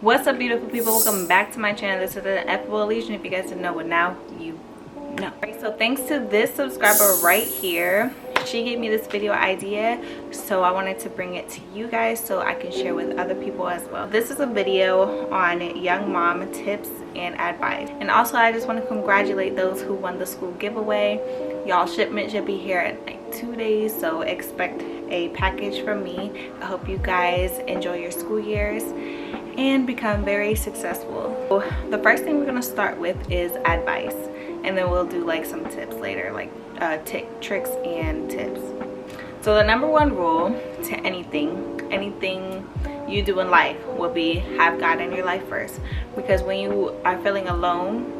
What's up, beautiful people? Welcome back to my channel. This is the Ineffable Illusion. If you guys didn't know what now, you know. Right, so thanks to this subscriber right here, she gave me this video idea, so I wanted to bring it to you guys so I can share with other people as well. This is a video on young mom tips and advice, and also I just want to congratulate those who won the school giveaway. Y'all, shipment should be here in like 2 days, so expect a package from me. I hope you guys enjoy your school years and become very successful. So the first thing we're going to start with is advice, and then we'll do like some tips later, like tricks and tips. So the number one rule to anything you do in life will be have God in your life first, because when you are feeling alone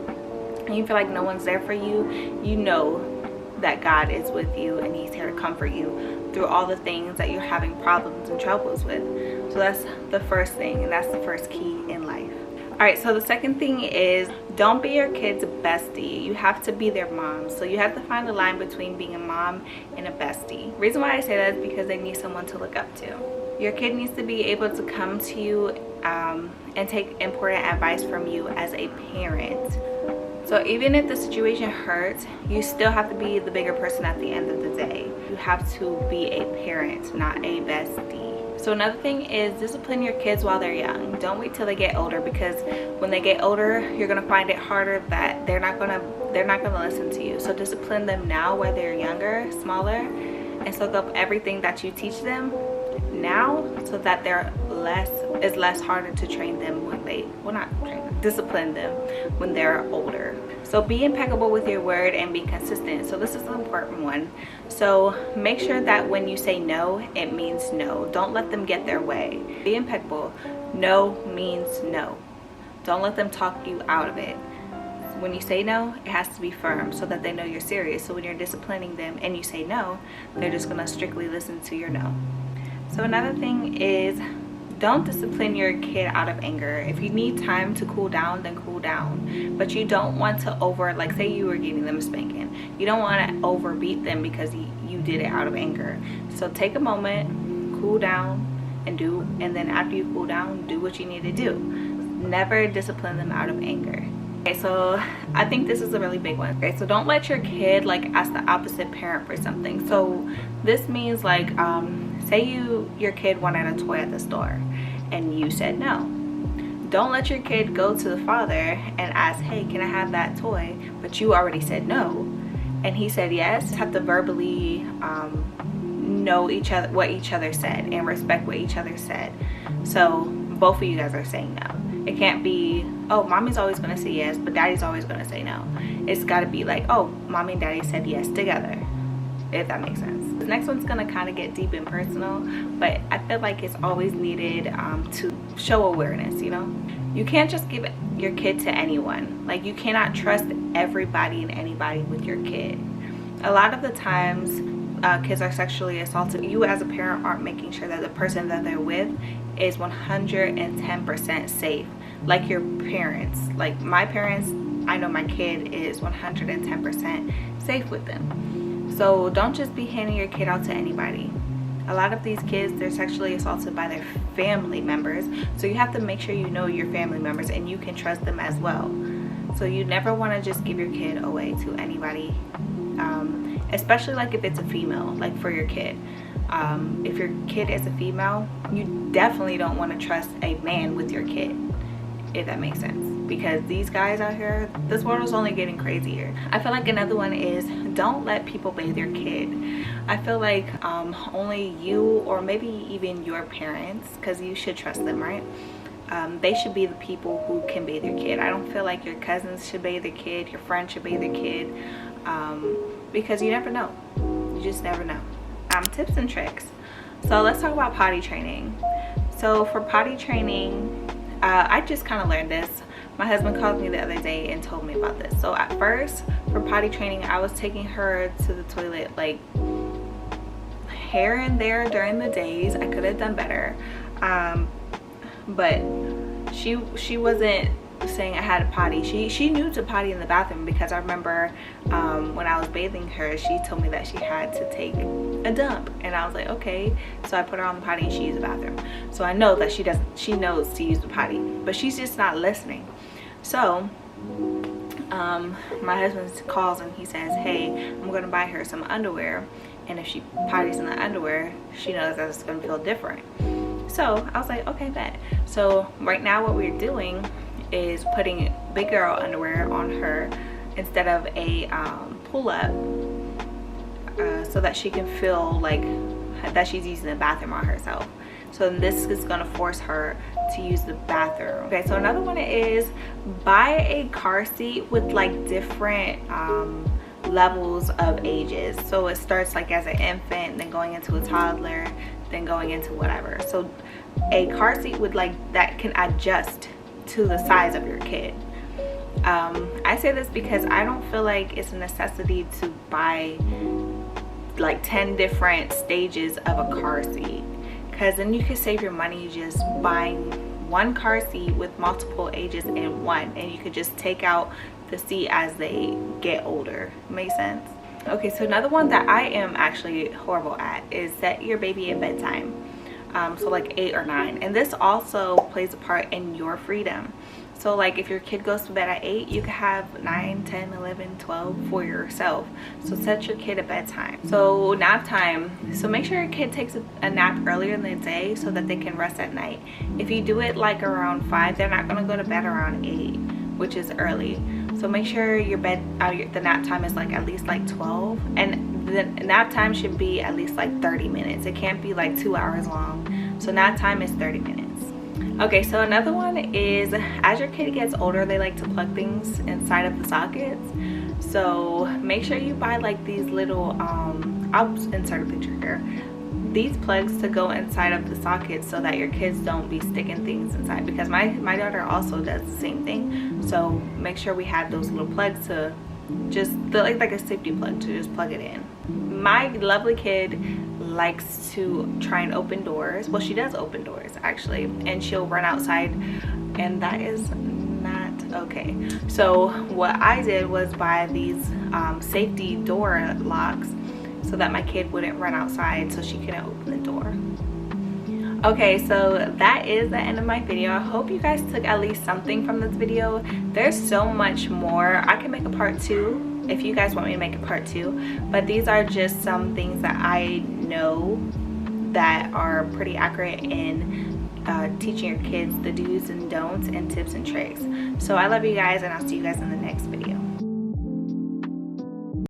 and you feel like no one's there for you, you know that God is with you and he's here to comfort you through all the things that you're having problems and troubles with. So that's the first thing, and that's the first key in life. All right, so the second thing is don't be your kid's bestie. You have to be their mom. So you have to find the line between being a mom and a bestie. The reason why I say that is because they need someone to look up to. Your kid needs to be able to come to you and take important advice from you as a parent. So even if the situation hurts, you still have to be the bigger person at the end of the day. You have to be a parent, not a bestie. So another thing is discipline your kids while they're young. Don't wait till they get older, because when they get older, you're gonna find it harder that they're not gonna listen to you. So discipline them now while they're younger, smaller, and soak up everything that you teach them now, so that it's less harder to train them when they discipline them when they're older. So be impeccable with your word and be consistent. So this is the important one. So make sure that when you say no, it means no. Don't let them get their way. Be impeccable. No means no. Don't let them talk you out of it. When you say no, it has to be firm so that they know you're serious. So when you're disciplining them and you say no, they're just gonna strictly listen to your no. So another thing is, don't discipline your kid out of anger. If you need time to cool down, then cool down. But you don't want to like say you were giving them a spanking. You don't want to overbeat them because you did it out of anger. So take a moment, cool down, and then after you cool down, do what you need to do. Never discipline them out of anger. Okay, so I think this is a really big one. Okay, so don't let your kid like ask the opposite parent for something. So this means like say your kid wanted a toy at the store and you said no. Don't let your kid go to the father and ask, hey, can I have that toy? But you already said no and he said yes. You have to verbally know what each other said and respect what each other said. So both of you guys are saying no. It can't be, oh, mommy's always gonna say yes, but daddy's always gonna say no. It's gotta be like, oh, mommy and daddy said yes together, if that makes sense. The next one's gonna kind of get deep and personal, but I feel like it's always needed to show awareness, you know? You can't just give your kid to anyone. Like, you cannot trust everybody and anybody with your kid. A lot of the times, kids are sexually assaulted. You as a parent aren't making sure that the person that they're with is 110% safe. Like your parents, like my parents, I know my kid is 110% safe with them. So don't just be handing your kid out to anybody. A lot of these kids, they're sexually assaulted by their family members, so you have to make sure you know your family members and you can trust them as well. So you never want to just give your kid away to anybody, especially like if it's a female, like for your kid. If your kid is a female, you definitely don't want to trust a man with your kid, if that makes sense, because these guys out here, this world is only getting crazier. I feel like another one is don't let people bathe your kid. I feel like only you, or maybe even your parents, because you should trust them, right? They should be the people who can bathe your kid. I don't feel like your cousins should bathe their kid, your friends should bathe their kid, because you never know. You just never know. Tips and tricks. So let's talk about potty training. So for potty training, I just kind of learned this. My husband called me the other day and told me about this. So at first, for potty training, I was taking her to the toilet like here and there during the days. I could have done better, but she wasn't saying I had a potty. She knew to potty in the bathroom, because I remember when I was bathing her, she told me that she had to take a dump. And I was like, okay. So I put her on the potty and she used the bathroom. So I know that she knows to use the potty, but she's just not listening. So my husband calls and he says, hey, I'm gonna buy her some underwear, and if she potties in the underwear, she knows that it's gonna feel different. So I was like, okay, bet. So right now what we're doing is putting big girl underwear on her instead of a pull-up, so that she can feel like that she's using the bathroom on herself. So this is going to force her to use the bathroom. Okay, so another one is buy a car seat with like different levels of ages. So it starts like as an infant, then going into a toddler, then going into whatever. So a car seat with like that can adjust to the size of your kid. I say this because I don't feel like it's a necessity to buy like 10 different stages of a car seat, because then you could save your money just buying one car seat with multiple ages in one, and you could just take out the seat as they get older. Make sense? Okay, so another one that I am actually horrible at is set your baby at bedtime. So like 8 or 9, and this also plays a part in your freedom. So like if your kid goes to bed at 8, you can have 9, 10, 11, 12 for yourself. So set your kid at bedtime. So nap time. So make sure your kid takes a nap earlier in the day so that they can rest at night. If you do it like around 5, they're not going to go to bed around 8, which is early. So make sure your bed, the nap time is like at least like 12, and the nap time should be at least like 30 minutes. It can't be like 2 hours long. So nap time is 30 minutes. Okay, so another one is as your kid gets older, they like to plug things inside of the sockets. So make sure you buy like these little I'll insert a picture here, these plugs to go inside of the sockets so that your kids don't be sticking things inside, because my daughter also does the same thing. So make sure we have those little plugs to just like a safety plug to just plug it in. My lovely kid likes to try and open doors. Well, she does open doors actually, and she'll run outside, and that is not okay. So what I did was buy these safety door locks so that my kid wouldn't run outside, so she couldn't open the door. Okay, so that is the end of my video. I hope you guys took at least something from this video. There's so much more. I can make a part 2 if you guys want me to make a part 2, but these are just some things that I know that are pretty accurate in teaching your kids the do's and don'ts and tips and tricks. So I love you guys, and I'll see you guys in the next video.